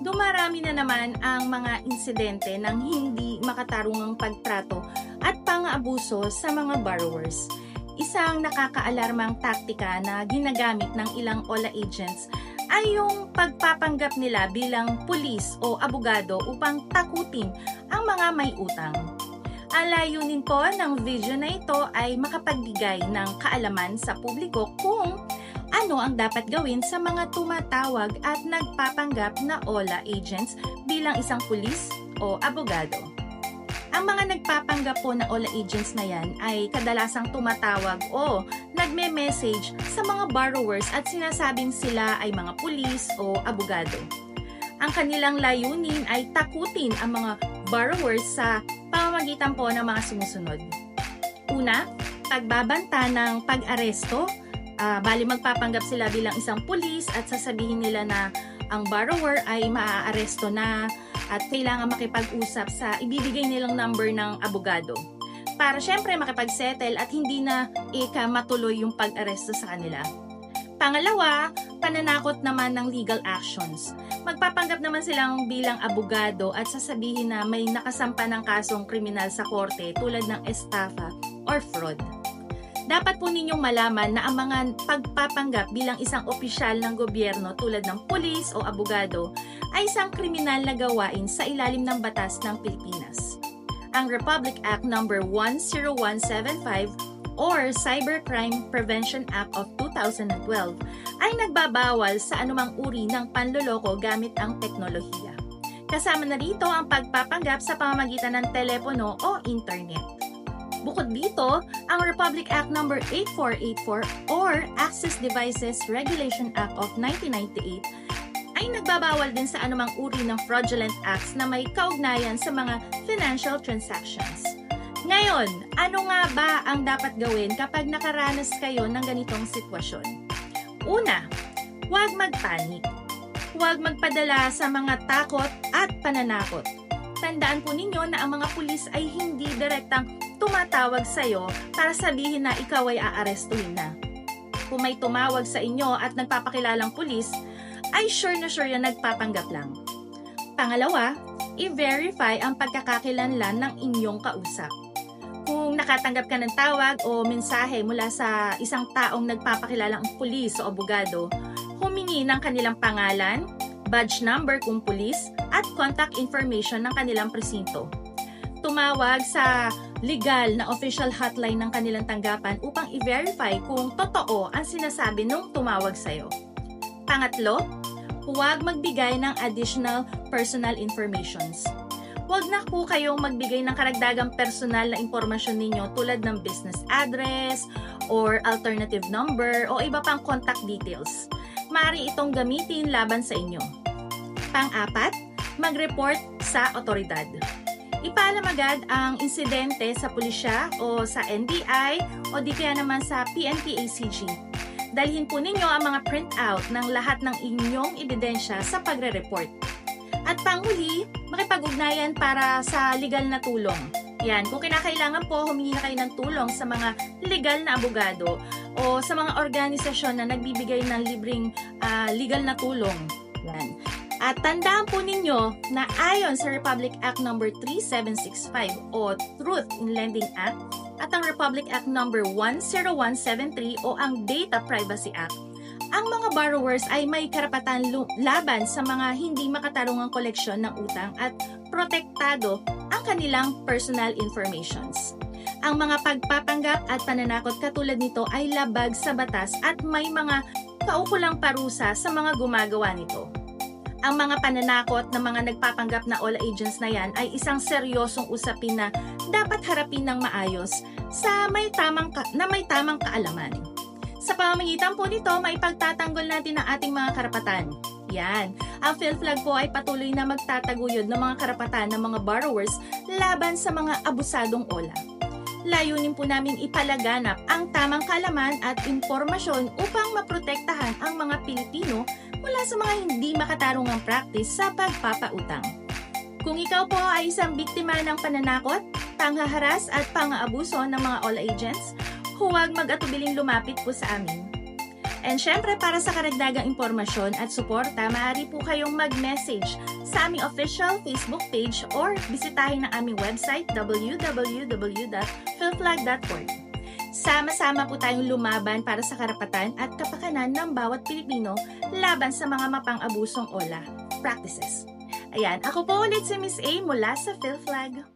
Dumarami na naman ang mga insidente ng hindi makatarungang pagtrato at pang-aabuso sa mga borrowers. Isang nakakaalarmang taktika na ginagamit ng ilang OLA agents ay yung pagpapanggap nila bilang pulis o abogado upang takutin ang mga may utang. Ang layunin po ng video na ito ay makapagbigay ng kaalaman sa publiko kung ano ang dapat gawin sa mga tumatawag at nagpapanggap na OLA agents bilang isang pulis o abogado. Ang mga nagpapanggap po na OLA agents na yan ay kadalasang tumatawag o nagme-message sa mga borrowers at sinasabing sila ay mga pulis o abogado. Ang kanilang layunin ay takutin ang mga borrowers sa pamamagitan po ng mga sumusunod. Una, pagbabanta ng pag-aresto. Bali magpapanggap sila bilang isang pulis at sasabihin nila na ang borrower ay maaaresto na at kailangan makipag-usap sa ibibigay nilang number ng abogado para syempre makipag-settle at hindi na matuloy yung pag-aresto sa kanila. Pangalawa, pananakot naman ng legal actions. Magpapanggap naman silang bilang abogado at sasabihin na may nakasampa ng kasong kriminal sa korte tulad ng estafa or fraud. Dapat po ninyong malaman na ang mga pagpapanggap bilang isang opisyal ng gobyerno tulad ng pulis o abogado ay isang kriminal na gawain sa ilalim ng batas ng Pilipinas. Ang Republic Act No. 10175 or Cybercrime Prevention Act of 2012 ay nagbabawal sa anumang uri ng panloloko gamit ang teknolohiya. Kasama na rito ang pagpapanggap sa pamamagitan ng telepono o internet. Bukod dito, ang Republic Act No. 8484 or Access Devices Regulation Act of 1998 ay nagbabawal din sa anumang uri ng fraudulent acts na may kaugnayan sa mga financial transactions. Ngayon, ano nga ba ang dapat gawin kapag nakaranas kayo ng ganitong sitwasyon? Una, huwag magpanik. Huwag magpadala sa mga takot at pananakot. Tandaan po ninyo na ang mga pulis ay hindi direktang tumatawag sa iyo para sabihin na ikaw ay aarestuhin na. Kung may tumawag sa inyo at nagpapakilalang pulis, ay sure na yan nagpapanggap lang. Pangalawa, i-verify ang pagkakakilanlan ng inyong kausap. Kung nakatanggap ka ng tawag o mensahe mula sa isang taong nagpapakilalang pulis o abogado, humingi ng kanilang pangalan, badge number kung pulis, at contact information ng kanilang presinto. Tumawag sa legal na official hotline ng kanilang tanggapan upang i-verify kung totoo ang sinasabi nung tumawag sa'yo. Pangatlo, huwag magbigay ng additional personal informations. Huwag na po kayong magbigay ng karagdagang personal na impormasyon ninyo tulad ng business address or alternative number o iba pang contact details. Maaari itong gamitin laban sa inyo. Pang-apat, mag-report sa otoridad. Ipaalam agad ang insidente sa pulisya o sa NBI o di kaya naman sa PNP-ACG. Dalhin po ninyo ang mga printout ng lahat ng inyong ebidensya sa pagre-report. At panghuli, makipag-ugnayan para sa legal na tulong. Yan, kung kinakailangan po, humingi na kayo ng tulong sa mga legal na abogado o sa mga organisasyon na nagbibigay ng libreng legal na tulong. Yan. At tandaan po ninyo na ayon sa Republic Act No. 3765 o Truth in Lending Act at ang Republic Act No. 10173 o ang Data Privacy Act, ang mga borrowers ay may karapatan laban sa mga hindi makatarungang koleksyon ng utang at protektado ang kanilang personal informations. Ang mga pagpapanggap at pananakot katulad nito ay labag sa batas at may mga kaukulang parusa sa mga gumagawa nito. Ang mga pananakot ng mga nagpapanggap na OLA agents na yan ay isang seryosong usapin na dapat harapin ng maayos sa may tamang kaalaman. Sa pamamagitan po nito, maipagtatanggol natin ang ating mga karapatan. Yan. Ang PhilFlag po ay patuloy na magtataguyod ng mga karapatan ng mga borrowers laban sa mga abusadong OLA. Layunin po namin ipalaganap ang tamang kaalaman at impormasyon upang maprotektahan ang mga Pilipino mula sa mga hindi makatarungang practice sa pagpapautang. Kung ikaw po ay isang biktima ng pananakot, panghaharas at pang-aabuso ng mga OLA agents, huwag mag-atubiling lumapit po sa amin. And syempre, para sa karagdagang impormasyon at suporta, maaari po kayong mag-message sa aming official Facebook page or bisitahin ang aming website www.philflag.org. Sama-sama po tayong lumaban para sa karapatan at kapakanan ng bawat Pilipino laban sa mga mapang-abusong OLA practices. Ayan, ako po ulit si Miss A mula sa PhilFlag.